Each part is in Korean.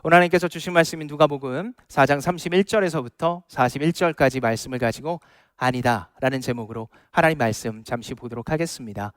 오늘 하나님께서 주신 말씀이 누가복음 4장 31절에서부터 41절까지 말씀을 가지고 아니다 라는 제목으로 하나님 말씀 잠시 보도록 하겠습니다.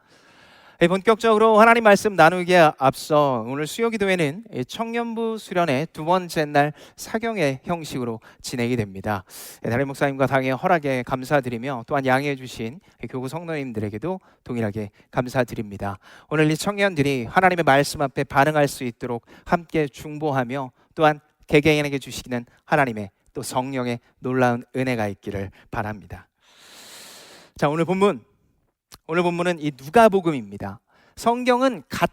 본격적으로 하나님 말씀 나누기에 앞서 오늘 수요기도회는 청년부 수련의 두 번째 날 사경의 형식으로 진행이 됩니다. 담임 목사님과 당의 허락에 감사드리며 또한 양해해 주신 교구 성도님들에게도 동일하게 감사드립니다. 오늘 이 청년들이 하나님의 말씀 앞에 반응할 수 있도록 함께 중보하며 또한 개개인에게 주시는 하나님의 또 성령의 놀라운 은혜가 있기를 바랍니다. 자, 오늘 본문은 이 누가복음입니다. 성경은 각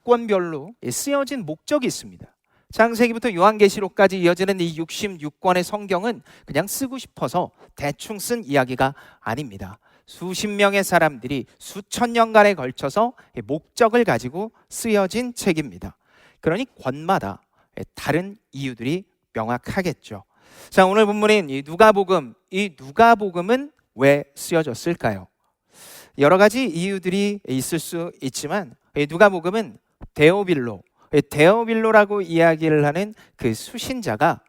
권별로 쓰여진 목적이 있습니다. 창세기부터 요한계시록까지 이어지는 이 66권의 성경은 그냥 쓰고 싶어서 대충 쓴 이야기가 아닙니다. 수십 명의 사람들이 수천 년간에 걸쳐서 목적을 가지고 쓰여진 책입니다. 그러니 권마다 다른 이유들이 명확하겠죠. 자, 오늘 본문인 이 누가복음은 왜 쓰여졌을까요? 여러 가지 이유들이 있을 수 있지만 누가복음은 데오빌로라고 이야기를 하는 그 수신자가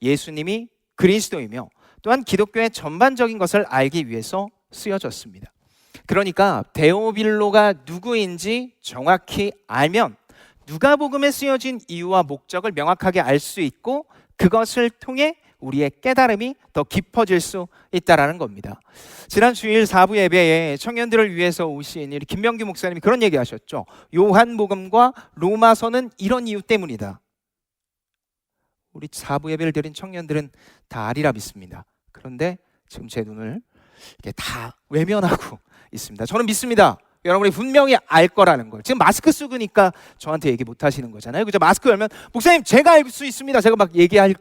예수님이 그리스도이며 또한 기독교의 전반적인 것을 알기 위해서 쓰여졌습니다. 그러니까 데오빌로가 누구인지 정확히 알면 누가복음에 쓰여진 이유와 목적을 명확하게 알 수 있고 그것을 통해 우리의 깨달음이 더 깊어질 수 있다는 겁니다. 지난 주일 4부 예배에 청년들을 위해서 오신 김명규 목사님이 그런 얘기 하셨죠. 요한복음과 로마서는 이런 이유 때문이다. 우리 4부 예배를 드린 청년들은 다 아리라 믿습니다. 그런데 지금 제 눈을 이렇게 다 외면하고 있습니다. 저는 믿습니다. 여러분이 분명히 알 거라는 걸. 지금 마스크 쓰니까 저한테 얘기 못 하시는 거잖아요. 그죠? 마스크 열면 목사님 제가 알 수 있습니다. 제가 막 얘기할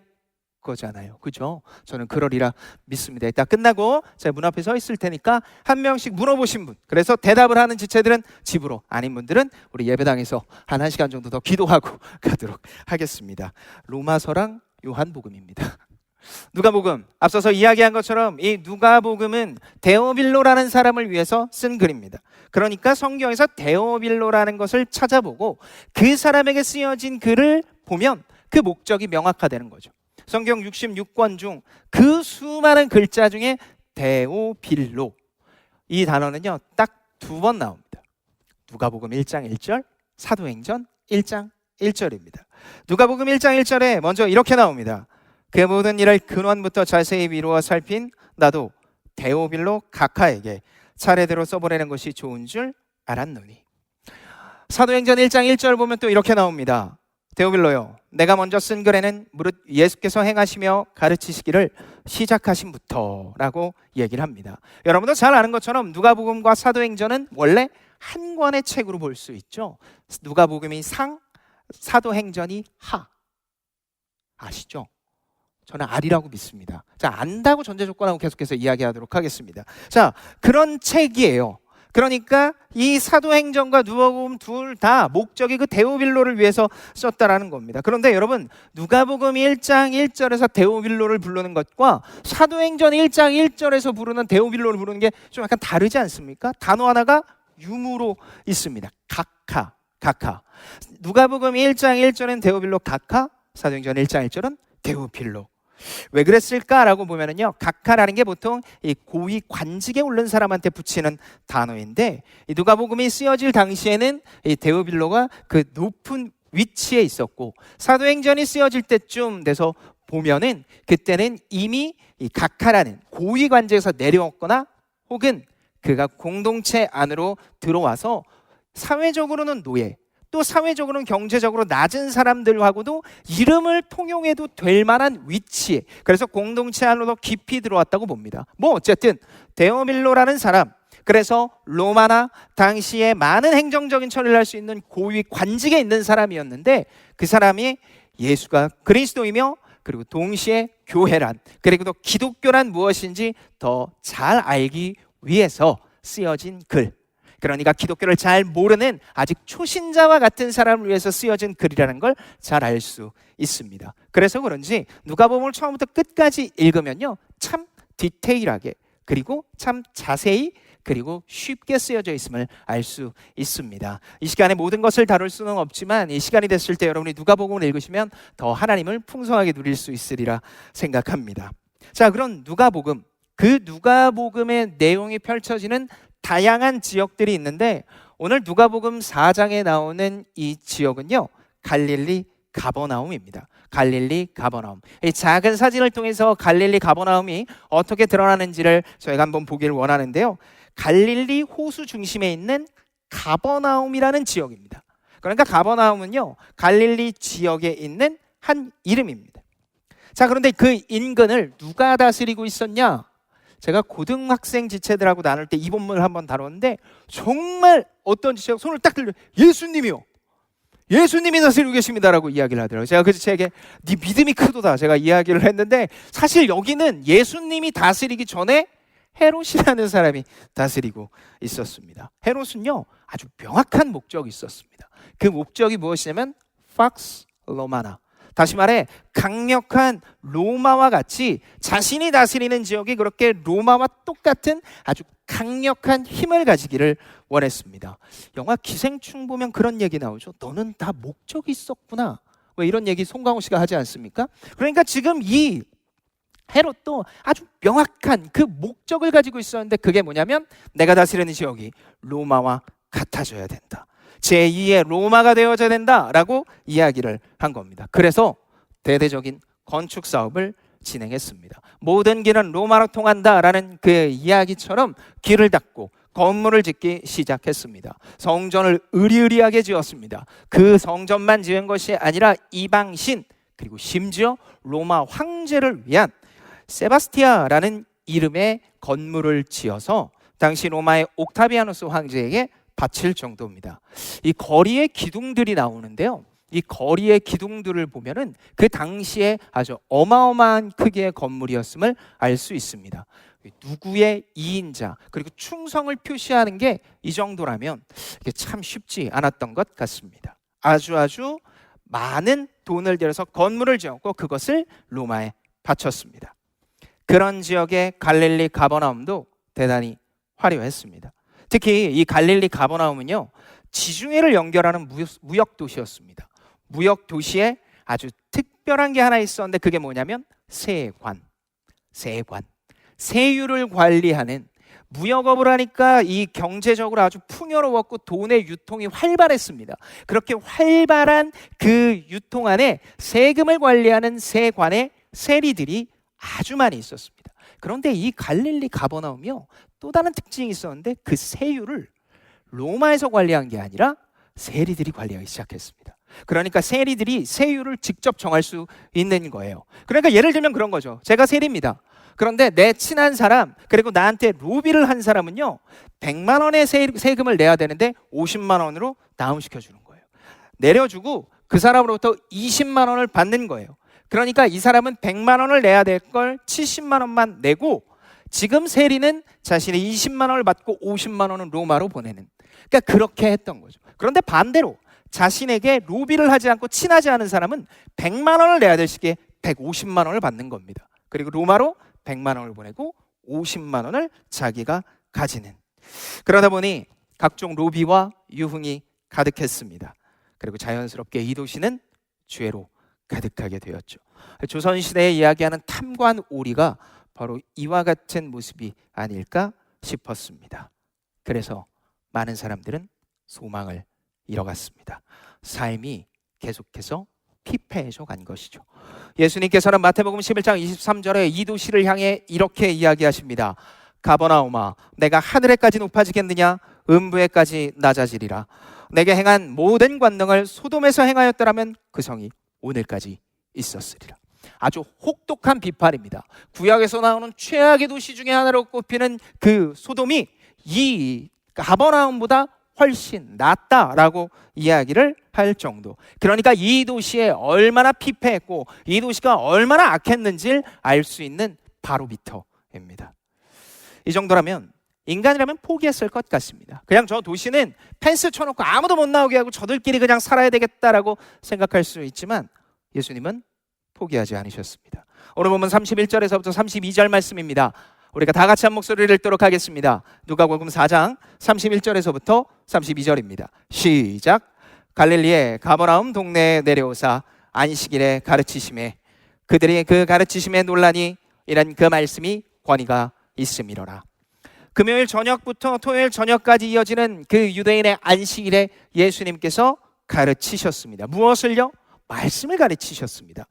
거잖아요. 그죠? 저는 그러리라 믿습니다. 이따 끝나고 제가 문 앞에 서 있을 테니까 한 명씩 물어보신 분, 그래서 대답을 하는 지체들은 집으로, 아닌 분들은 우리 예배당에서 한 1시간 정도 더 기도하고 가도록 하겠습니다. 로마서랑 요한복음입니다. 누가복음, 앞서서 이야기한 것처럼 이 누가복음은 데오빌로라는 사람을 위해서 쓴 글입니다. 그러니까 성경에서 데오빌로라는 것을 찾아보고 그 사람에게 쓰여진 글을 보면 그 목적이 명확화되는 거죠. 성경 66권 중 그 수많은 글자 중에 데오빌로, 이 단어는요 딱 2번 나옵니다. 누가복음 1장 1절, 사도행전 1장 1절입니다. 누가복음 1장 1절에 먼저 이렇게 나옵니다. 그 모든 일을 근원부터 자세히 미루어 살핀 나도 데오빌로 각하에게 차례대로 써보내는 것이 좋은 줄 알았노니. 사도행전 1장 1절 보면 또 이렇게 나옵니다. 데오빌로요, 내가 먼저 쓴 글에는 무릇 예수께서 행하시며 가르치시기를 시작하신부터 라고 얘기를 합니다. 여러분도 잘 아는 것처럼 누가복음과 사도행전은 원래 한 권의 책으로 볼 수 있죠. 누가복음이 상, 사도행전이 하. 아시죠? 저는 알이라고 믿습니다. 자, 안다고 전제 조건하고 계속해서 이야기하도록 하겠습니다. 자, 그런 책이에요. 그러니까 이 사도행전과 누가복음 둘 다 목적이 그 데오빌로를 위해서 썼다라는 겁니다. 그런데 여러분, 누가복음 1장 1절에서 데오빌로를 부르는 것과 사도행전 1장 1절에서 부르는 데오빌로를 부르는 게 좀 약간 다르지 않습니까? 단어 하나가 유무로 있습니다. 각하. 누가복음 1장 1절은 데오빌로 각하, 사도행전 1장 1절은 데오빌로. 왜 그랬을까라고 보면은요, 각하라는 게 보통 이 고위 관직에 오른 사람한테 붙이는 단어인데, 이 누가복음이 쓰여질 당시에는 이 데오빌로가 그 높은 위치에 있었고, 사도행전이 쓰여질 때쯤 돼서 보면은 그때는 이미 이 각하라는 고위 관직에서 내려왔거나 혹은 그가 공동체 안으로 들어와서 사회적으로는 노예, 또 사회적으로는 경제적으로 낮은 사람들하고도 이름을 통용해도 될 만한 위치에, 그래서 공동체 안으로 더 깊이 들어왔다고 봅니다. 뭐 어쨌든 데오빌로라는 사람, 그래서 로마나 당시에 많은 행정적인 처리를 할 수 있는 고위 관직에 있는 사람이었는데, 그 사람이 예수가 그리스도이며 그리고 동시에 교회란, 그리고 또 기독교란 무엇인지 더 잘 알기 위해서 쓰여진 글, 그러니까 기독교를 잘 모르는 아직 초신자와 같은 사람을 위해서 쓰여진 글이라는 걸 잘 알 수 있습니다. 그래서 그런지 누가복음을 처음부터 끝까지 읽으면요, 참 디테일하게 그리고 참 자세히 그리고 쉽게 쓰여져 있음을 알 수 있습니다. 이 시간에 모든 것을 다룰 수는 없지만 이 시간이 됐을 때 여러분이 누가복음을 읽으시면 더 하나님을 풍성하게 누릴 수 있으리라 생각합니다. 자, 그런 누가복음, 그 누가복음의 내용이 펼쳐지는 다양한 지역들이 있는데 오늘 누가복음 4장에 나오는 이 지역은요, 갈릴리 가버나움입니다. 갈릴리 가버나움. 이 작은 사진을 통해서 갈릴리 가버나움이 어떻게 드러나는지를 저희가 한번 보기를 원하는데요. 갈릴리 호수 중심에 있는 가버나움이라는 지역입니다. 그러니까 가버나움은요, 갈릴리 지역에 있는 한 이름입니다. 자, 그런데 그 인근을 누가 다스리고 있었냐? 제가 고등학생 지체들하고 나눌 때 이 본문을 한번 다뤘는데 정말 어떤 지체가 손을 딱 들려 예수님이요, 예수님이 다스리고 계십니다라고 이야기를 하더라고요. 제가 그 지체에게 네 믿음이 크도다 제가 이야기를 했는데 사실 여기는 예수님이 다스리기 전에 헤롯이라는 사람이 다스리고 있었습니다. 헤롯은요, 아주 명확한 목적이 있었습니다. 그 목적이 무엇이냐면 팍스 로마나, 다시 말해 강력한 로마와 같이 자신이 다스리는 지역이 그렇게 로마와 똑같은 아주 강력한 힘을 가지기를 원했습니다. 영화 기생충 보면 그런 얘기 나오죠. 너는 다 목적이 있었구나, 뭐 이런 얘기 송강호 씨가 하지 않습니까? 그러니까 지금 이 헤롯도 아주 명확한 그 목적을 가지고 있었는데 그게 뭐냐면 내가 다스리는 지역이 로마와 같아져야 된다, 제2의 로마가 되어져야 된다라고 이야기를 한 겁니다. 그래서 대대적인 건축 사업을 진행했습니다. 모든 길은 로마로 통한다라는 그 이야기처럼 길을 닦고 건물을 짓기 시작했습니다. 성전을 으리으리하게 지었습니다. 그 성전만 지은 것이 아니라 이방신 그리고 심지어 로마 황제를 위한 세바스티아라는 이름의 건물을 지어서 당시 로마의 옥타비아누스 황제에게 바칠 정도입니다. 이 거리의 기둥들이 나오는데요, 이 거리의 기둥들을 보면은 그 당시에 아주 어마어마한 크기의 건물이었음을 알 수 있습니다. 누구의 이인자 그리고 충성을 표시하는 게 이 정도라면 이게 참 쉽지 않았던 것 같습니다. 아주 많은 돈을 들여서 건물을 지었고 그것을 로마에 바쳤습니다. 그런 지역의 갈릴리 가버나움도 대단히 화려했습니다. 특히 이 갈릴리 가버나움은요, 지중해를 연결하는 무역 도시였습니다. 무역 도시에 아주 특별한 게 하나 있었는데 그게 뭐냐면 세관. 세율을 관리하는, 무역업을 하니까 이 경제적으로 아주 풍요로웠고 돈의 유통이 활발했습니다. 그렇게 활발한 그 유통 안에 세금을 관리하는 세관의 세리들이 아주 많이 있었습니다. 그런데 이 갈릴리 가버나움이요, 또 다른 특징이 있었는데 그 세율을 로마에서 관리한 게 아니라 세리들이 관리하기 시작했습니다. 그러니까 세리들이 세율을 직접 정할 수 있는 거예요. 그러니까 예를 들면 그런 거죠. 제가 세리입니다. 그런데 내 친한 사람 그리고 나한테 로비를 한 사람은요, 100만 원의 세금을 내야 되는데 50만 원으로 다운시켜 주는 거예요. 내려주고 그 사람으로부터 20만 원을 받는 거예요. 그러니까 이 사람은 100만 원을 내야 될 걸 70만 원만 내고 지금 세리는 자신의 20만 원을 받고 50만 원은 로마로 보내는, 그러니까 그렇게 했던 거죠. 그런데 반대로 자신에게 로비를 하지 않고 친하지 않은 사람은 100만 원을 내야 될 시기에 150만 원을 받는 겁니다. 그리고 로마로 100만 원을 보내고 50만 원을 자기가 가지는, 그러다 보니 각종 로비와 유흥이 가득했습니다. 그리고 자연스럽게 이 도시는 죄로 가득하게 되었죠. 조선시대에 이야기하는 탐관 오리가 바로 이와 같은 모습이 아닐까 싶었습니다. 그래서 많은 사람들은 소망을 잃어갔습니다. 삶이 계속해서 피폐해져 간 것이죠. 예수님께서는 마태복음 11장 23절에 이 도시를 향해 이렇게 이야기하십니다. 가버나움아, 내가 하늘에까지 높아지겠느냐? 음부에까지 낮아지리라. 내게 행한 모든 권능을 소돔에서 행하였더라면 그 성이 오늘까지 있었으리라. 아주 혹독한 비판입니다. 구약에서 나오는 최악의 도시 중에 하나로 꼽히는 그 소돔이 이 가버나움보다 훨씬 낫다라고 이야기를 할 정도. 그러니까 이 도시에 얼마나 피폐했고 이 도시가 얼마나 악했는지를 알 수 있는 바로미터입니다. 이 정도라면 인간이라면 포기했을 것 같습니다. 그냥 저 도시는 펜스 쳐놓고 아무도 못 나오게 하고 저들끼리 그냥 살아야 되겠다라고 생각할 수 있지만 예수님은 포기하지 않으셨습니다. 오늘 보면 31절에서부터 32절 말씀입니다. 우리가 다 같이 한 목소리를 읽도록 하겠습니다. 누가복음 4장 31절에서부터 32절입니다. 시작. 갈릴리의 가버나움 동네에 내려오사 안식일에 가르치심에 그들이 그 가르치심에 논란이 이런 그 말씀이 권위가 있음이로라. 금요일 저녁부터 토요일 저녁까지 이어지는 그 유대인의 안식일에 예수님께서 가르치셨습니다. 무엇을요? 말씀을 가르치셨습니다.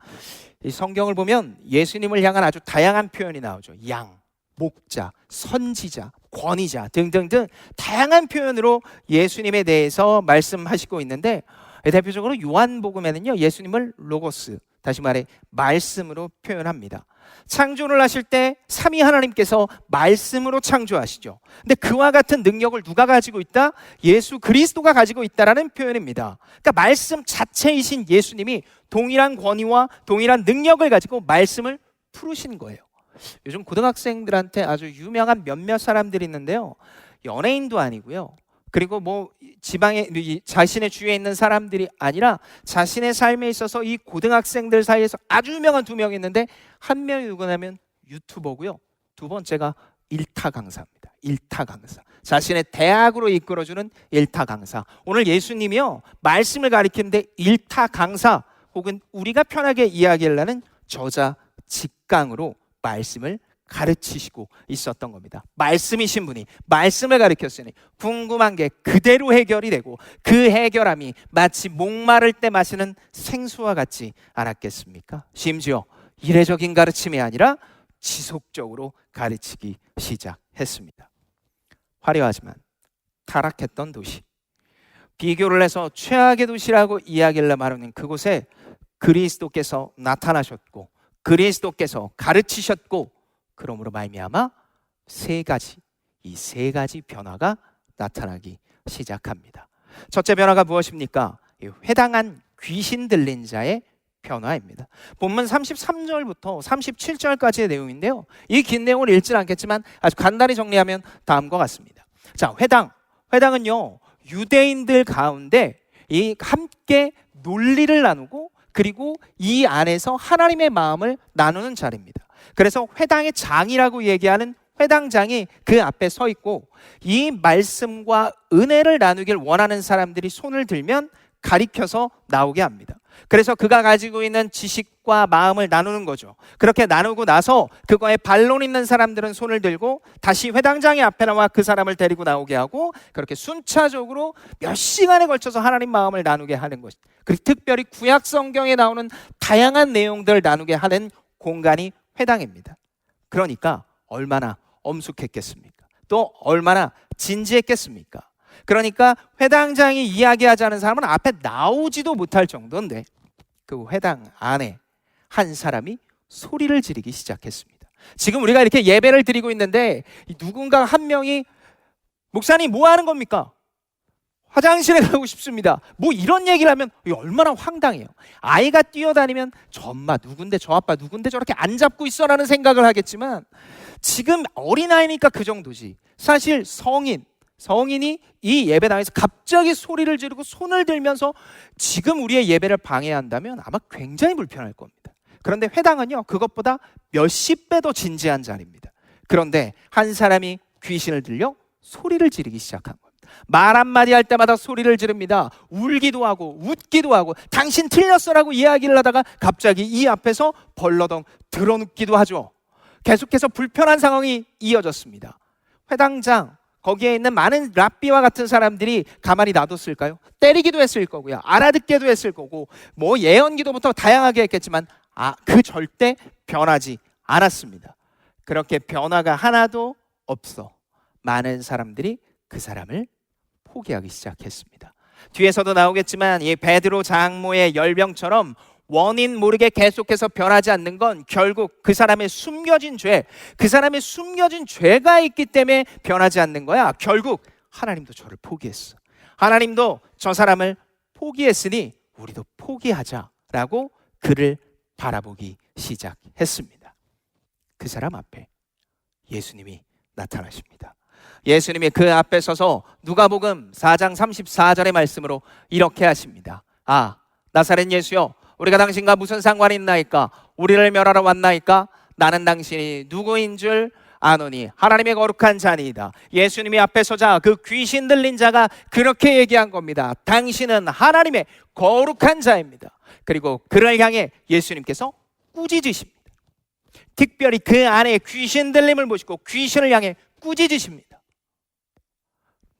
이 성경을 보면 예수님을 향한 아주 다양한 표현이 나오죠. 양, 목자, 선지자, 권위자 등등등 다양한 표현으로 예수님에 대해서 말씀하시고 있는데, 대표적으로 요한복음에는요, 예수님을 로고스, 다시 말해 말씀으로 표현합니다. 창조를 하실 때 삼위 하나님께서 말씀으로 창조하시죠. 근데 그와 같은 능력을 누가 가지고 있다? 예수 그리스도가 가지고 있다라는 표현입니다. 그러니까 말씀 자체이신 예수님이 동일한 권위와 동일한 능력을 가지고 말씀을 풀으신 거예요. 요즘 고등학생들한테 아주 유명한 몇몇 사람들이 있는데요, 연예인도 아니고요, 그리고 뭐 지방에 자신의 주위에 있는 사람들이 아니라 자신의 삶에 있어서 이 고등학생들 사이에서 아주 유명한 두 명이 있는데, 한 명이 누구냐면 유튜버고요, 두 번째가 일타 강사입니다. 일타 강사, 자신의 대학으로 이끌어주는 일타 강사. 오늘 예수님이요, 말씀을 가리키는데 일타 강사, 혹은 우리가 편하게 이야기를 하는 저자 직강으로 말씀을 가르치시고 있었던 겁니다. 말씀이신 분이 말씀을 가르쳤으니 궁금한 게 그대로 해결이 되고, 그 해결함이 마치 목마를 때 마시는 생수와 같지 않았겠습니까? 심지어 이례적인 가르침이 아니라 지속적으로 가르치기 시작했습니다. 화려하지만 타락했던 도시, 비교를 해서 최악의 도시라고 이야기를 말하는 그곳에 그리스도께서 나타나셨고, 그리스도께서 가르치셨고, 그러므로 말미암아 이 세 가지 변화가 나타나기 시작합니다. 첫째 변화가 무엇입니까? 회당한 귀신 들린 자의 변화입니다. 본문 33절부터 37절까지의 내용인데요, 이 긴 내용을 읽지는 않겠지만 아주 간단히 정리하면 다음과 같습니다. 자, 회당은요, 유대인들 가운데 이 함께 논리를 나누고, 그리고 이 안에서 하나님의 마음을 나누는 자리입니다. 그래서 회당의 장이라고 얘기하는 회당장이 그 앞에 서 있고, 이 말씀과 은혜를 나누길 원하는 사람들이 손을 들면 가리켜서 나오게 합니다. 그래서 그가 가지고 있는 지식과 마음을 나누는 거죠. 그렇게 나누고 나서 그거에 반론 있는 사람들은 손을 들고 다시 회당장의 앞에 나와 그 사람을 데리고 나오게 하고, 그렇게 순차적으로 몇 시간에 걸쳐서 하나님 마음을 나누게 하는 것. 그리고 특별히 구약 성경에 나오는 다양한 내용들을 나누게 하는 공간이 회당입니다. 그러니까 얼마나 엄숙했겠습니까? 또 얼마나 진지했겠습니까? 그러니까 회당장이 이야기하자는 사람은 앞에 나오지도 못할 정도인데, 그 회당 안에 한 사람이 소리를 지르기 시작했습니다. 지금 우리가 이렇게 예배를 드리고 있는데 누군가 한 명이 목사님 뭐 하는 겁니까? 화장실에 가고 싶습니다. 뭐 이런 얘기를 하면 얼마나 황당해요. 아이가 뛰어다니면 저 엄마 누군데, 저 아빠 누군데 저렇게 안 잡고 있어 라는 생각을 하겠지만, 지금 어린아이니까 그 정도지. 사실 성인이 이 예배당에서 갑자기 소리를 지르고 손을 들면서 지금 우리의 예배를 방해한다면 아마 굉장히 불편할 겁니다. 그런데 회당은요, 그것보다 몇십 배 더 진지한 자리입니다. 그런데 한 사람이 귀신을 들려 소리를 지르기 시작한 겁니다. 말 한마디 할 때마다 소리를 지릅니다. 울기도 하고 웃기도 하고 당신 틀렸어라고 이야기를 하다가 갑자기 이 앞에서 벌러덩 드러눕기도 하죠. 계속해서 불편한 상황이 이어졌습니다. 회당장, 거기에 있는 많은 랍비와 같은 사람들이 가만히 놔뒀을까요? 때리기도 했을 거고요, 알아듣게도 했을 거고, 뭐 예언기도부터 다양하게 했겠지만 그 절대 변하지 않았습니다. 그렇게 변화가 하나도 없어 많은 사람들이 그 사람을 포기하기 시작했습니다. 뒤에서도 나오겠지만 이 베드로 장모의 열병처럼 원인 모르게 계속해서 변하지 않는 건 결국 그 사람의 숨겨진 죄가 있기 때문에 변하지 않는 거야. 결국 하나님도 저를 포기했어. 하나님도 저 사람을 포기했으니 우리도 포기하자라고 그를 바라보기 시작했습니다. 그 사람 앞에 예수님이 나타나십니다. 예수님이 그 앞에 서서 누가복음 4장 34절의 말씀으로 이렇게 하십니다. 나사렛 예수여, 우리가 당신과 무슨 상관이 있나이까? 우리를 멸하러 왔나이까? 나는 당신이 누구인 줄 아노니 하나님의 거룩한 자니이다. 예수님이 앞에 서자 그 귀신 들린 자가 그렇게 얘기한 겁니다. 당신은 하나님의 거룩한 자입니다. 그리고 그를 향해 예수님께서 꾸짖으십니다. 특별히 그 안에 귀신 들림을 보시고 귀신을 향해 꾸짖으십니다.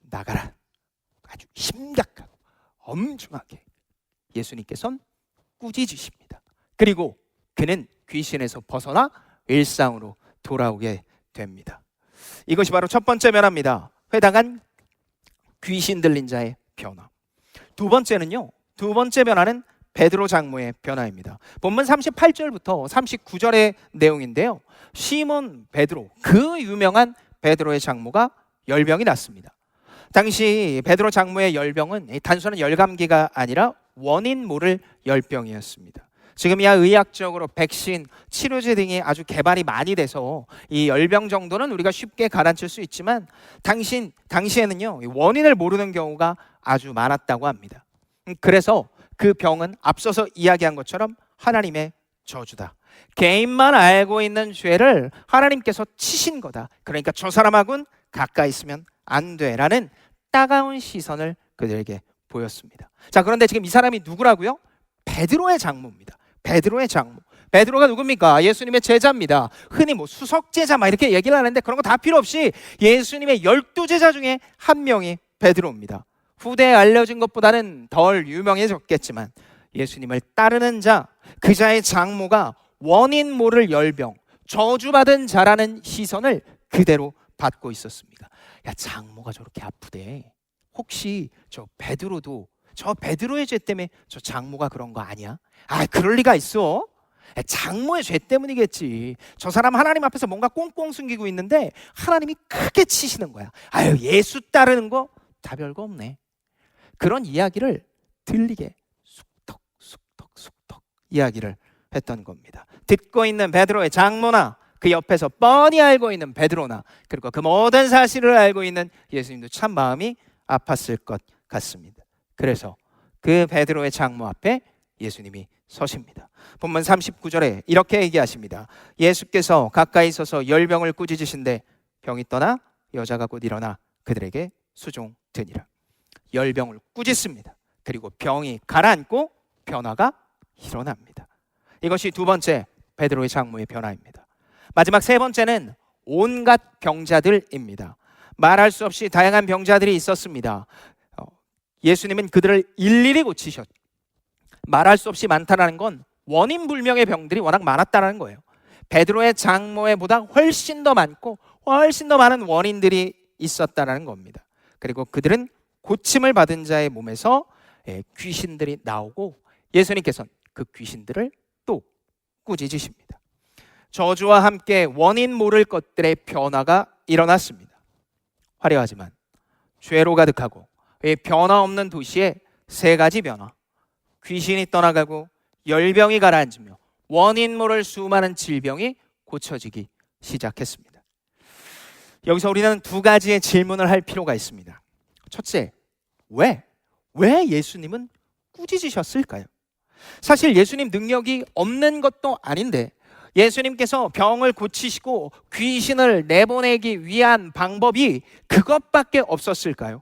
나가라. 아주 심각하고 엄중하게 예수님께서는 꾸짖으십니다. 그리고 그는 귀신에서 벗어나 일상으로 돌아오게 됩니다. 이것이 바로 첫 번째 변화입니다. 회당한 귀신 들린 자의 변화. 두 번째는요, 두 번째 변화는 베드로 장모의 변화입니다. 본문 38절부터 39절의 내용인데요, 시몬 베드로, 그 유명한 베드로의 장모가 열병이 났습니다. 당시 베드로 장모의 열병은 단순한 열감기가 아니라 원인 모를 열병이었습니다. 지금이야 의학적으로 백신, 치료제 등이 아주 개발이 많이 돼서 이 열병 정도는 우리가 쉽게 가라앉힐 수 있지만 당시에는요, 원인을 모르는 경우가 아주 많았다고 합니다. 그래서 그 병은 앞서서 이야기한 것처럼 하나님의 저주다. 개인만 알고 있는 죄를 하나님께서 치신 거다. 그러니까 저 사람하고는 가까이 있으면 안 돼라는 따가운 시선을 그들에게 보였습니다. 자, 그런데 지금 이 사람이 누구라고요? 베드로의 장모입니다. 베드로의 장모. 베드로가 누굽니까? 예수님의 제자입니다. 흔히 뭐 수석 제자 막 이렇게 얘기를 하는데 그런 거 다 필요 없이 예수님의 12제자 중에 한 명이 베드로입니다. 후대에 알려진 것보다는 덜 유명해졌겠지만 예수님을 따르는 자, 그 자의 장모가 원인 모를 열병, 저주받은 자라는 시선을 그대로 받고 있었습니다. 야, 장모가 저렇게 아프대. 혹시 저 베드로도 저 베드로의 죄 때문에 저 장모가 그런 거 아니야? 아, 그럴 리가 있어? 장모의 죄 때문이겠지. 저 사람 하나님 앞에서 뭔가 꽁꽁 숨기고 있는데 하나님이 크게 치시는 거야. 아유, 예수 따르는 거 다 별거 없네. 그런 이야기를 들리게 쑥덕 이야기를 했던 겁니다. 듣고 있는 베드로의 장모나 그 옆에서 뻔히 알고 있는 베드로나 그리고 그 모든 사실을 알고 있는 예수님도 참 마음이 아팠을 것 같습니다. 그래서 그 베드로의 장모 앞에 예수님이 서십니다. 본문 39절에 이렇게 얘기하십니다. 예수께서 가까이 서서 열병을 꾸짖으신데 병이 떠나 여자가 곧 일어나 그들에게 수종드니라. 열병을 꾸짖습니다. 그리고 병이 가라앉고 변화가 일어납니다. 이것이 두 번째 베드로의 장모의 변화입니다. 마지막 세 번째는 온갖 병자들입니다. 말할 수 없이 다양한 병자들이 있었습니다. 예수님은 그들을 일일이 고치셨고, 말할 수 없이 많다는 건 원인 불명의 병들이 워낙 많았다는 거예요. 베드로의 장모에 보다 훨씬 더 많고 훨씬 더 많은 원인들이 있었다는 겁니다. 그리고 그들은 고침을 받은 자의 몸에서 귀신들이 나오고 예수님께서는 그 귀신들을 또 꾸짖으십니다. 저주와 함께 원인 모를 것들의 변화가 일어났습니다. 화려하지만 죄로 가득하고 변화 없는 도시에 세 가지 변화, 귀신이 떠나가고 열병이 가라앉으며 원인 모를 수많은 질병이 고쳐지기 시작했습니다. 여기서 우리는 두 가지의 질문을 할 필요가 있습니다. 첫째, 왜 예수님은 꾸짖으셨을까요? 사실 예수님 능력이 없는 것도 아닌데 예수님께서 병을 고치시고 귀신을 내보내기 위한 방법이 그것밖에 없었을까요?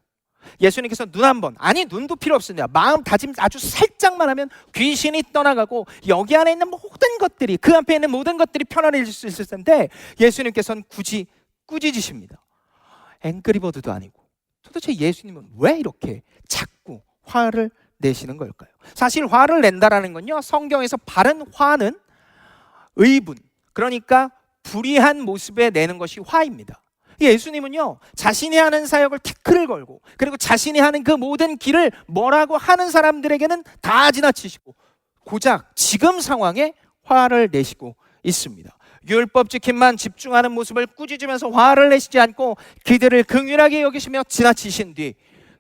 예수님께서 눈 한 번, 아니 눈도 필요 없습니다. 마음 다짐 아주 살짝만 하면 귀신이 떠나가고 여기 안에 있는 모든 것들이, 그 앞에 있는 모든 것들이 편안해질 수 있을 텐데 예수님께서는 굳이 꾸짖으십니다. 앵그리버드도 아니고 도대체 예수님은 왜 이렇게 자꾸 화를 내시는 걸까요? 사실 화를 낸다라는 건요, 성경에서 바른 화는 의분, 그러니까 불의한 모습에 내는 것이 화입니다. 예수님은요, 자신이 하는 사역을 태클을 걸고 그리고 자신이 하는 그 모든 길을 뭐라고 하는 사람들에게는 다 지나치시고 고작 지금 상황에 화를 내시고 있습니다. 율법 지킴만 집중하는 모습을 꾸짖으면서 화를 내시지 않고 그들을 긍휼하게 여기시며 지나치신 뒤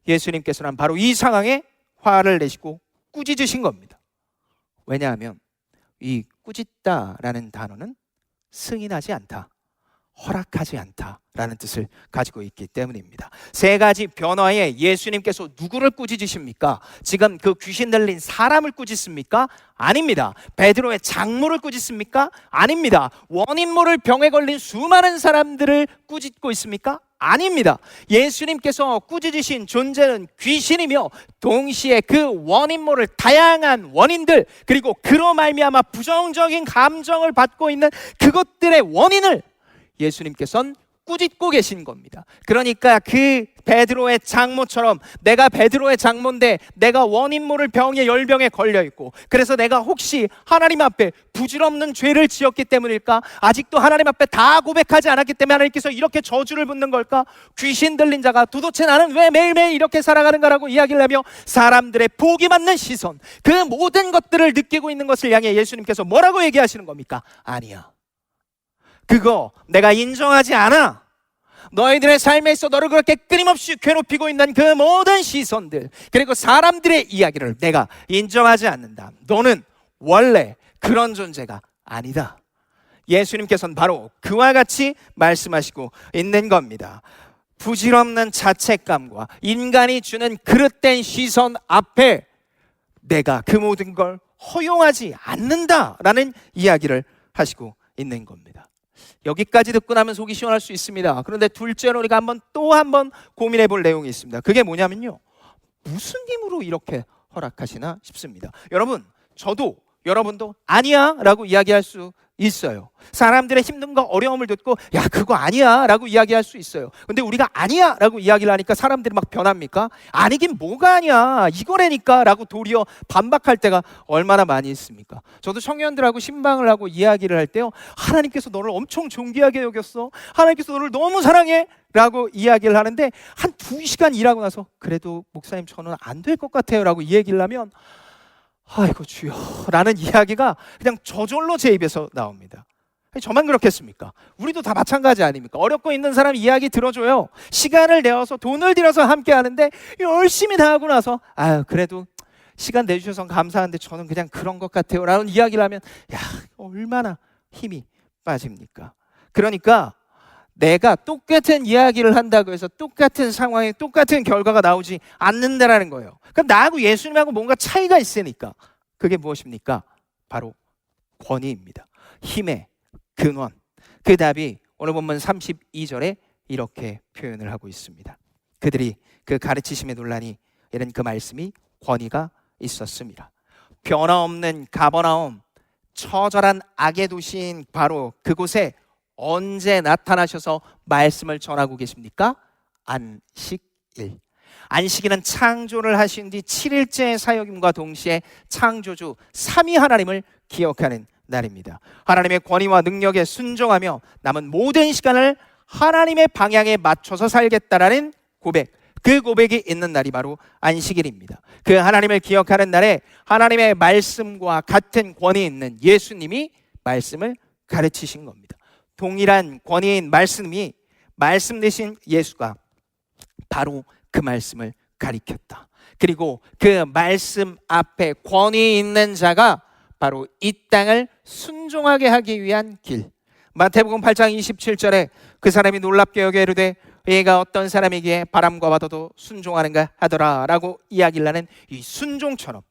예수님께서는 바로 이 상황에 화를 내시고 꾸짖으신 겁니다. 왜냐하면 이 꾸짖다라는 단어는 승인하지 않다, 허락하지 않다라는 뜻을 가지고 있기 때문입니다. 세 가지 변화에 예수님께서 누구를 꾸짖으십니까? 지금 그 귀신 들린 사람을 꾸짖습니까? 아닙니다. 베드로의 장모를 꾸짖습니까? 아닙니다. 원인 모를 병에 걸린 수많은 사람들을 꾸짖고 있습니까? 아닙니다. 예수님께서 꾸짖으신 존재는 귀신이며 동시에 그 원인 모를 다양한 원인들, 그리고 그로 말미암아 부정적인 감정을 받고 있는 그것들의 원인을 예수님께서는 꾸짖고 계신 겁니다. 그러니까 그 베드로의 장모처럼, 내가 베드로의 장모인데 내가 원인 모를 병에, 열병에 걸려 있고, 그래서 내가 혹시 하나님 앞에 부질없는 죄를 지었기 때문일까? 아직도 하나님 앞에 다 고백하지 않았기 때문에 하나님께서 이렇게 저주를 붓는 걸까? 귀신 들린 자가 도대체 나는 왜 매일매일 이렇게 살아가는가라고 이야기를 하며 사람들의 보기 맞는 시선, 그 모든 것들을 느끼고 있는 것을 향해 예수님께서 뭐라고 얘기하시는 겁니까? 아니야, 그거 내가 인정하지 않아. 너희들의 삶에 있어 너를 그렇게 끊임없이 괴롭히고 있는 그 모든 시선들, 그리고 사람들의 이야기를 내가 인정하지 않는다. 너는 원래 그런 존재가 아니다. 예수님께서는 바로 그와 같이 말씀하시고 있는 겁니다. 부질없는 자책감과 인간이 주는 그릇된 시선 앞에 내가 그 모든 걸 허용하지 않는다라는 이야기를 하시고 있는 겁니다. 여기까지 듣고 나면 속이 시원할 수 있습니다. 그런데 둘째로 우리가 또 한 번 고민해 볼 내용이 있습니다. 그게 뭐냐면요, 무슨 힘으로 이렇게 허락하시나 싶습니다. 여러분, 저도 여러분도 아니야 라고 이야기할 수 있어요. 사람들의 힘듦과 어려움을 듣고 야, 그거 아니야 라고 이야기할 수 있어요. 근데 우리가 아니야 라고 이야기를 하니까 사람들이 막 변합니까? 아니긴 뭐가 아니야, 이거라니까 라고 도리어 반박할 때가 얼마나 많이 있습니까? 저도 청년들하고 신방을 하고 이야기를 할 때요, 하나님께서 너를 엄청 존귀하게 여겼어, 하나님께서 너를 너무 사랑해 라고 이야기를 하는데 한 2시간 일하고 나서 그래도 목사님 저는 안 될 것 같아요 라고 이 얘기를 하면 아이고 주여 라는 이야기가 그냥 저절로 제 입에서 나옵니다. 저만 그렇겠습니까? 우리도 다 마찬가지 아닙니까? 어렵고 있는 사람 이야기 들어줘요. 시간을 내어서 돈을 들여서 함께 하는데 열심히 다 하고 나서 아유 그래도 시간 내주셔서 감사한데 저는 그냥 그런 것 같아요 라는 이야기를 하면 야, 얼마나 힘이 빠집니까? 그러니까 내가 똑같은 이야기를 한다고 해서 똑같은 상황에 똑같은 결과가 나오지 않는다라는 거예요. 그럼 나하고 예수님하고 뭔가 차이가 있으니까. 그게 무엇입니까? 바로 권위입니다. 힘의 근원. 그 답이 오늘 본문 32절에 이렇게 표현을 하고 있습니다. 그들이 그 가르치심의 논란이 이런 그 말씀이 권위가 있었습니다. 변화없는 가버나움, 처절한 악의 도시인 바로 그곳에 언제 나타나셔서 말씀을 전하고 계십니까? 안식일. 안식일은 창조를 하신 뒤 7일째 사역임과 동시에 창조주 삼위 하나님을 기억하는 날입니다. 하나님의 권위와 능력에 순종하며 남은 모든 시간을 하나님의 방향에 맞춰서 살겠다라는 고백, 그 고백이 있는 날이 바로 안식일입니다. 그 하나님을 기억하는 날에 하나님의 말씀과 같은 권위 있는 예수님이 말씀을 가르치신 겁니다. 동일한 권위인 말씀이, 말씀 되신 예수가 바로 그 말씀을 가리켰다. 그리고 그 말씀 앞에 권위 있는 자가 바로 이 땅을 순종하게 하기 위한 길. 마태복음 8장 27절에 그 사람이 놀랍게 여겨 이르되 얘가 어떤 사람이기에 바람과 바다도 순종하는가 하더라 라고 이야기를 하는 이 순종처럼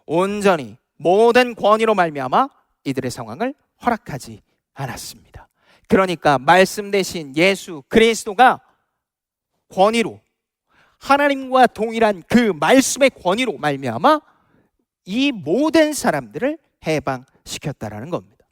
온전히 모든 권위로 말미암아 이들의 상황을 허락하지 않았습니다. 그러니까 말씀 대신 예수 그리스도가 권위로, 하나님과 동일한 그 말씀의 권위로 말미암아 이 모든 사람들을 해방시켰다라는 겁니다.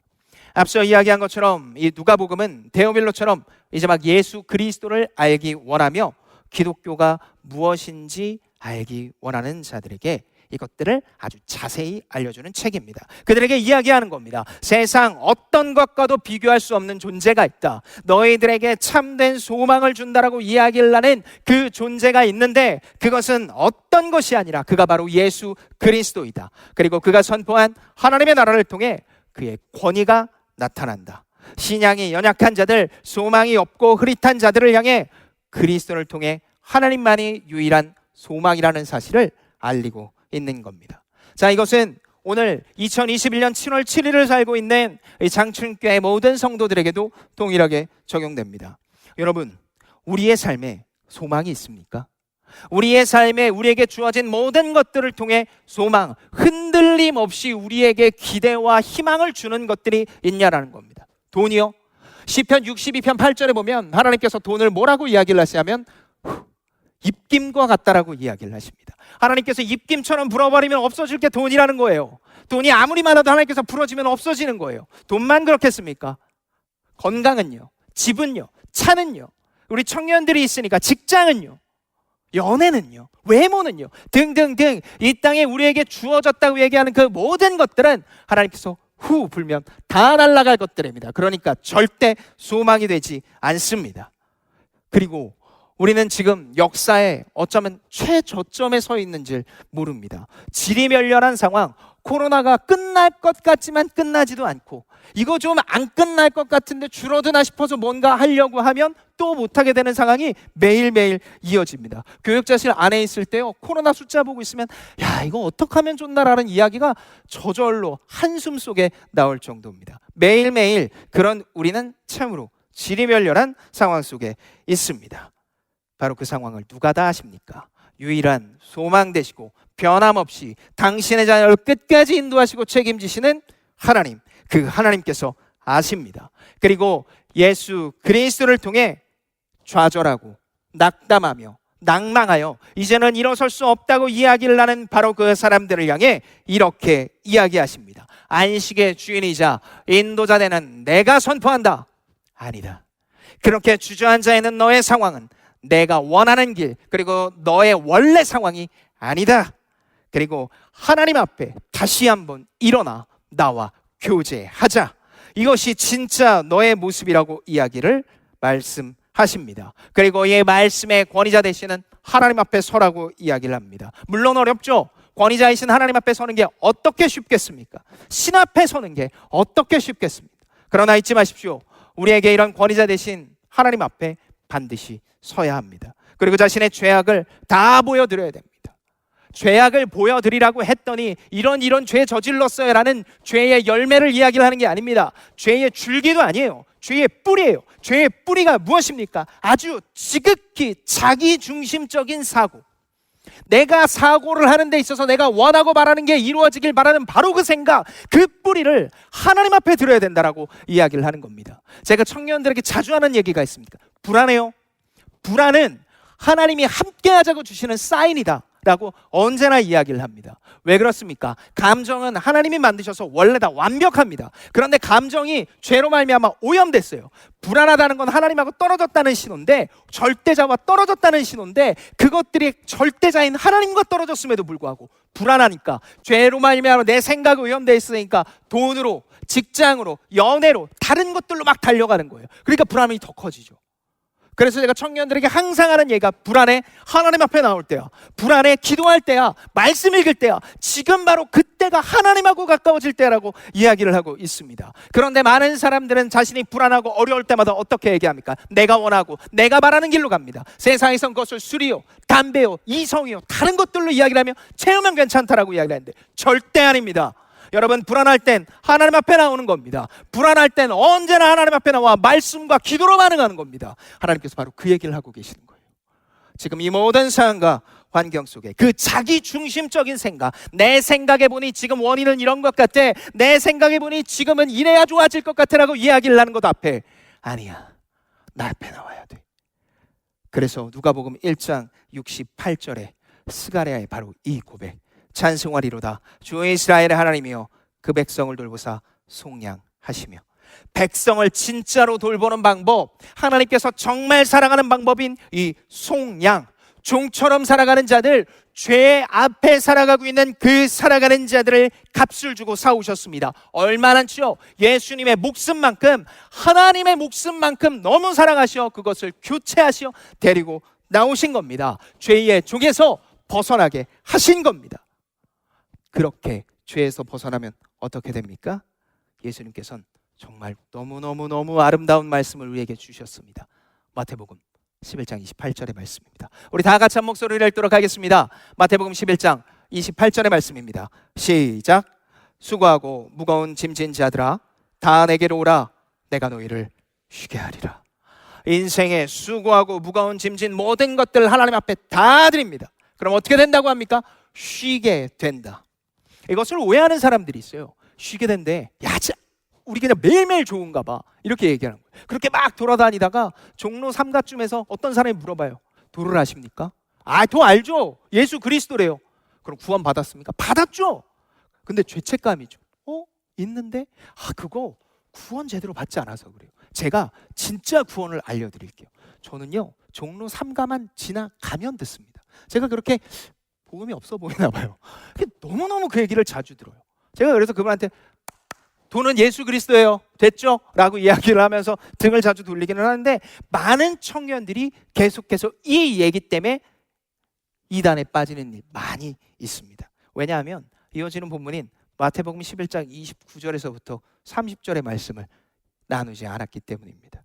앞서 이야기한 것처럼 이 누가복음은 데오빌로처럼 이제 막 예수 그리스도를 알기 원하며 기독교가 무엇인지 알기 원하는 자들에게 이것들을 아주 자세히 알려주는 책입니다. 그들에게 이야기하는 겁니다. 세상 어떤 것과도 비교할 수 없는 존재가 있다. 너희들에게 참된 소망을 준다라고 이야기를 하는 그 존재가 있는데 그것은 어떤 것이 아니라 그가 바로 예수 그리스도이다. 그리고 그가 선포한 하나님의 나라를 통해 그의 권위가 나타난다. 신앙이 연약한 자들, 소망이 없고 흐릿한 자들을 향해 그리스도를 통해 하나님만이 유일한 소망이라는 사실을 알리고 있는 겁니다. 자, 이것은 오늘 2021년 7월 7일을 살고 있는 이 장춘교회 모든 성도들에게도 동일하게 적용됩니다. 여러분, 우리의 삶에 소망이 있습니까? 우리의 삶에 우리에게 주어진 모든 것들을 통해 소망, 흔들림 없이 우리에게 기대와 희망을 주는 것들이 있냐라는 겁니다. 돈이요? 시편 62편 8절에 보면 하나님께서 돈을 뭐라고 이야기를 하시냐면 입김과 같다라고 이야기를 하십니다. 하나님께서 입김처럼 불어버리면 없어질 게 돈이라는 거예요. 돈이 아무리 많아도 하나님께서 불어주면 없어지는 거예요. 돈만 그렇겠습니까? 건강은요? 집은요? 차는요? 우리 청년들이 있으니까 직장은요? 연애는요? 외모는요? 등등등 이 땅에 우리에게 주어졌다고 얘기하는 그 모든 것들은 하나님께서 후 불면 다 날아갈 것들입니다. 그러니까 절대 소망이 되지 않습니다. 그리고 우리는 지금 역사에 어쩌면 최저점에 서 있는지 모릅니다. 지리멸렬한 상황, 코로나가 끝날 것 같지만 끝나지도 않고 이거 좀 안 끝날 것 같은데 줄어드나 싶어서 뭔가 하려고 하면 또 못하게 되는 상황이 매일매일 이어집니다. 교육자실 안에 있을 때요, 코로나 숫자 보고 있으면 야, 이거 어떻게 하면 좋나라는 이야기가 저절로 한숨 속에 나올 정도입니다. 매일매일 그런 우리는 참으로 지리멸렬한 상황 속에 있습니다. 바로 그 상황을 누가 다 아십니까? 유일한 소망 되시고 변함없이 당신의 자녀를 끝까지 인도하시고 책임지시는 하나님, 그 하나님께서 아십니다. 그리고 예수 그리스도를 통해 좌절하고 낙담하며 낭망하여 이제는 일어설 수 없다고 이야기를 하는 바로 그 사람들을 향해 이렇게 이야기하십니다. 안식의 주인이자 인도자 되는 내가 선포한다. 아니다. 그렇게 주저앉아 있는 너의 상황은 내가 원하는 길, 그리고 너의 원래 상황이 아니다. 그리고 하나님 앞에 다시 한번 일어나 나와 교제하자. 이것이 진짜 너의 모습이라고 이야기를 말씀하십니다. 그리고 이 말씀의 권위자 되시는 하나님 앞에 서라고 이야기를 합니다. 물론 어렵죠. 권위자이신 하나님 앞에 서는 게 어떻게 쉽겠습니까? 신 앞에 서는 게 어떻게 쉽겠습니까? 그러나 잊지 마십시오. 우리에게 이런 권위자 되신 하나님 앞에 반드시 서야 합니다. 그리고 자신의 죄악을 다 보여드려야 됩니다. 죄악을 보여드리라고 했더니 이런 죄 저질렀어요 라는 죄의 열매를 이야기를 하는 게 아닙니다. 죄의 줄기도 아니에요. 죄의 뿌리예요. 죄의 뿌리가 무엇입니까? 아주 지극히 자기중심적인 사고, 내가 사고를 하는 데 있어서 내가 원하고 바라는 게 이루어지길 바라는 바로 그 생각, 그 뿌리를 하나님 앞에 들어야 된다라고 이야기를 하는 겁니다. 제가 청년들에게 자주 하는 얘기가 있습니다. 불안해요? 불안은 하나님이 함께 하자고 주시는 사인이다 라고 언제나 이야기를 합니다. 왜 그렇습니까? 감정은 하나님이 만드셔서 원래 다 완벽합니다. 그런데 감정이 죄로 말미암아 오염됐어요. 불안하다는 건 하나님하고 떨어졌다는 신호인데, 절대자와 떨어졌다는 신호인데, 그것들이 절대자인 하나님과 떨어졌음에도 불구하고 불안하니까, 죄로 말미암아 내 생각이 오염되어 있으니까 돈으로, 직장으로, 연애로, 다른 것들로 막 달려가는 거예요. 그러니까 불안이 더 커지죠. 그래서 제가 청년들에게 항상 하는 얘기가, 불안해 하나님 앞에 나올 때야, 불안해 기도할 때야, 말씀 읽을 때야, 지금 바로 그때가 하나님하고 가까워질 때라고 이야기를 하고 있습니다. 그런데 많은 사람들은 자신이 불안하고 어려울 때마다 어떻게 얘기합니까? 내가 원하고 내가 바라는 길로 갑니다. 세상에선 그것을 술이요, 담배요, 이성이요, 다른 것들로 이야기를 하며 채우면 괜찮다라고 이야기를 하는데 절대 아닙니다. 여러분, 불안할 땐 하나님 앞에 나오는 겁니다. 불안할 땐 언제나 하나님 앞에 나와 말씀과 기도로 반응하는 겁니다. 하나님께서 바로 그 얘기를 하고 계시는 거예요. 지금 이 모든 상황과 환경 속에 그 자기 중심적인 생각, 내 생각해 보니 지금 원인은 이런 것 같아, 내 생각해 보니 지금은 이래야 좋아질 것 같아 라고 이야기를 하는 것 앞에, 아니야, 나 앞에 나와야 돼. 그래서 누가복음 1장 68절에 스가랴의 바로 이 고백, 찬송하리로다 주 이스라엘의 하나님이여 그 백성을 돌보사 속량하시며. 백성을 진짜로 돌보는 방법, 하나님께서 정말 사랑하는 방법인 이 속량, 종처럼 살아가는 자들, 죄 앞에 살아가고 있는 그 살아가는 자들을 값을 주고 사오셨습니다. 얼마나죠? 예수님의 목숨만큼, 하나님의 목숨만큼 너무 사랑하시어 그것을 교체하시어 데리고 나오신 겁니다. 죄의 종에서 벗어나게 하신 겁니다. 그렇게 죄에서 벗어나면 어떻게 됩니까? 예수님께서는 정말 너무너무 아름다운 말씀을 우리에게 주셨습니다. 마태복음 11장 28절의 말씀입니다. 우리 다 같이 한 목소리를 읽도록 하겠습니다. 마태복음 11장 28절의 말씀입니다. 시작. 수고하고 무거운 짐진 자들아 다 내게로 오라. 내가 너희를 쉬게 하리라. 인생에 수고하고 무거운 짐진 모든 것들 하나님 앞에 다 드립니다. 그럼 어떻게 된다고 합니까? 쉬게 된다. 이것을 오해하는 사람들이 있어요. 쉬게 된대. 야, 우리 그냥 매일매일 좋은가 봐. 이렇게 얘기하는 거예요. 그렇게 막 돌아다니다가 종로 3가쯤에서 어떤 사람이 물어봐요. 도를 아십니까? 도 알죠. 예수 그리스도래요. 그럼 구원 받았습니까? 받았죠. 근데 죄책감이죠. 있는데 그거 구원 제대로 받지 않아서 그래요. 제가 진짜 구원을 알려드릴게요. 저는요 종로 3가만 지나가면 듣습니다. 제가 그렇게 복음이 없어 보이나 봐요. 너무너무 그 얘기를 자주 들어요. 제가 그래서 그분한테 도는 예수 그리스도예요. 됐죠? 라고 이야기를 하면서 등을 자주 돌리기는 하는데 많은 청년들이 계속해서 이 얘기 때문에 이단에 빠지는 일 많이 있습니다. 왜냐하면 이어지는 본문인 마태복음 11장 29절에서부터 30절의 말씀을 나누지 않았기 때문입니다.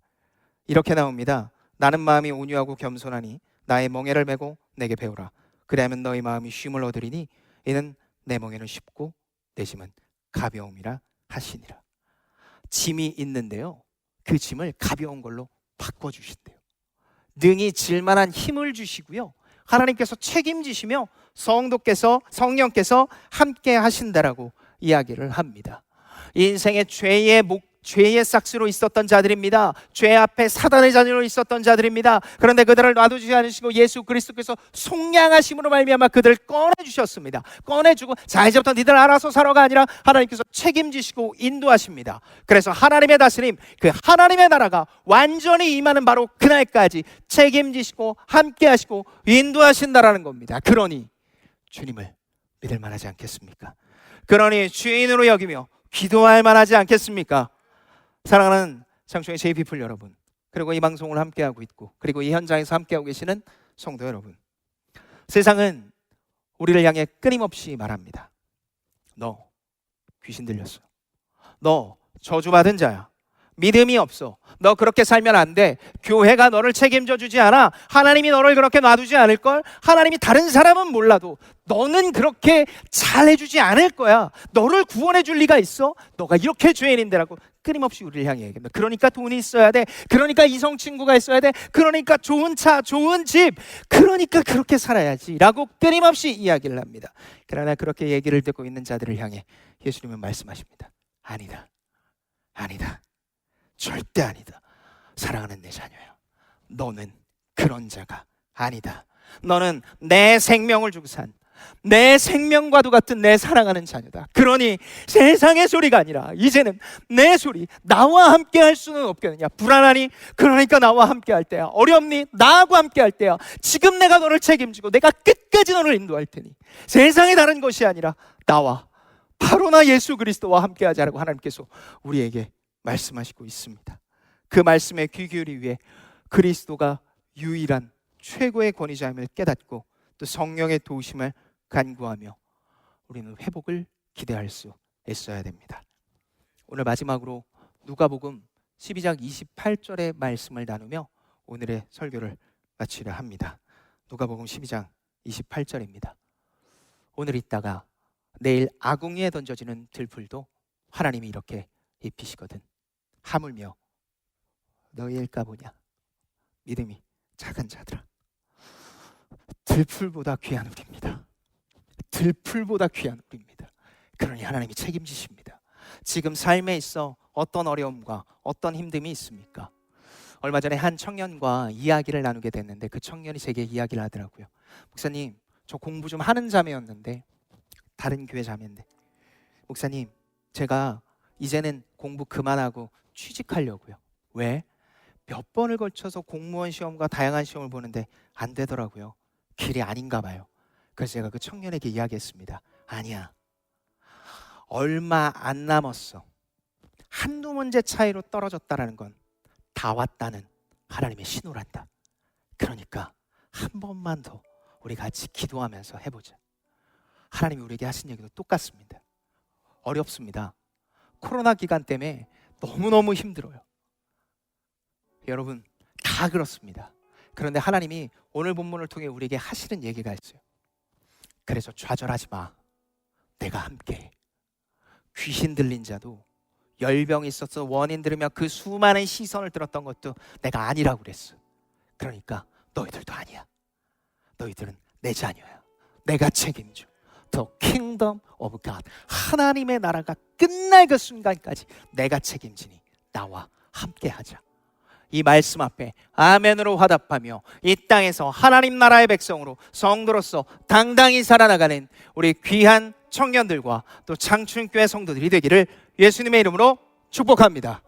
이렇게 나옵니다. 나는 마음이 온유하고 겸손하니 나의 멍에를 메고 내게 배우라. 그리하면 너희 마음이 쉼을 얻으리니 이는 내 멍에는 쉽고 내 짐은 가벼움이라 하시니라. 짐이 있는데요, 그 짐을 가벼운 걸로 바꿔주신대요. 능히 질만한 힘을 주시고요, 하나님께서 책임지시며 성령께서 함께 하신다라고 이야기를 합니다. 인생의 죄의 싹스로 있었던 자들입니다. 죄 앞에 사단의 자녀로 있었던 자들입니다. 그런데 그들을 놔두지 않으시고 예수 그리스도께서 속량하심으로 말미암아 그들을 꺼내주셨습니다. 꺼내주고 자 이제부터 니들 알아서 살아가 아니라 하나님께서 책임지시고 인도하십니다. 그래서 하나님의 다스림, 그 하나님의 나라가 완전히 임하는 바로 그날까지 책임지시고 함께 하시고 인도하신다라는 겁니다. 그러니 주님을 믿을 만하지 않겠습니까? 그러니 주인으로 여기며 기도할 만하지 않겠습니까? 사랑하는 장충의 JP풀 여러분, 그리고 이 방송을 함께하고 있고 그리고 이 현장에서 함께하고 계시는 성도 여러분, 세상은 우리를 향해 끊임없이 말합니다. 너 귀신 들렸어. 너 저주받은 자야. 믿음이 없어. 너 그렇게 살면 안 돼. 교회가 너를 책임져 주지 않아. 하나님이 너를 그렇게 놔두지 않을걸. 하나님이 다른 사람은 몰라도 너는 그렇게 잘해주지 않을 거야. 너를 구원해 줄 리가 있어? 너가 이렇게 죄인인데라고 끊임없이 우리를 향해 얘기합니다. 그러니까 돈이 있어야 돼. 그러니까 이성 친구가 있어야 돼. 그러니까 좋은 차, 좋은 집. 그러니까 그렇게 살아야지 라고 끊임없이 이야기를 합니다. 그러나 그렇게 얘기를 듣고 있는 자들을 향해 예수님은 말씀하십니다. 아니다. 아니다. 절대 아니다. 사랑하는 내 자녀야, 너는 그런 자가 아니다. 너는 내 생명을 주고 산 내 생명과도 같은 내 사랑하는 자녀다. 그러니 세상의 소리가 아니라 이제는 내 소리, 나와 함께 할 수는 없겠느냐. 불안하니? 그러니까 나와 함께 할 때야. 어렵니? 나하고 함께 할 때야. 지금 내가 너를 책임지고 내가 끝까지 너를 인도할 테니 세상에 다른 것이 아니라 나와, 바로 나 예수 그리스도와 함께 하자라고 하나님께서 우리에게 말씀하시고 있습니다. 그 말씀에 귀 기울이기 위해 그리스도가 유일한 최고의 권위자임을 깨닫고 또 성령의 도우심을 간구하며 우리는 회복을 기대할 수 있어야 됩니다. 오늘 마지막으로 누가복음 12장 28절의 말씀을 나누며 오늘의 설교를 마치려 합니다. 누가복음 12장 28절입니다. 오늘 있다가 내일 아궁이에 던져지는 들풀도 하나님이 이렇게 입히시거든. 하물며 너희일까 보냐. 믿음이 작은 자들아, 들풀보다 귀한 우리입니다. 들풀보다 귀한 우리입니다. 그러니 하나님이 책임지십니다. 지금 삶에 있어 어떤 어려움과 어떤 힘듦이 있습니까? 얼마 전에 한 청년과 이야기를 나누게 됐는데 그 청년이 제게 이야기를 하더라고요. 목사님, 저 공부 좀 하는 자매였는데, 다른 교회 자매인데, 목사님, 제가 이제는 공부 그만하고 취직하려고요. 왜? 몇 번을 걸쳐서 공무원 시험과 다양한 시험을 보는데 안 되더라고요. 길이 아닌가 봐요. 그래서 제가 그 청년에게 이야기했습니다. 아니야, 얼마 안 남았어. 한두 문제 차이로 떨어졌다라는 건 다 왔다는 하나님의 신호란다. 그러니까 한 번만 더 우리 같이 기도하면서 해보자. 하나님이 우리에게 하신 얘기도 똑같습니다. 어렵습니다. 코로나 기간 때문에 너무너무 힘들어요. 여러분, 다 그렇습니다. 그런데 하나님이 오늘 본문을 통해 우리에게 하시는 얘기가 있어요. 그래서 좌절하지 마. 내가 함께해. 귀신 들린 자도, 열병이 있어서 원인 들으며 그 수많은 시선을 들었던 것도 내가 아니라고 그랬어. 그러니까 너희들도 아니야. 너희들은 내 자녀야. 내가 책임져. The kingdom of God. 하나님의 나라가 끝날 그 순간까지 내가 책임지니 나와 함께 하자. 이 말씀 앞에 아멘으로 화답하며 이 땅에서 하나님 나라의 백성으로 성도로서 당당히 살아나가는 우리 귀한 청년들과 또 창춘교회 성도들이 되기를 예수님의 이름으로 축복합니다.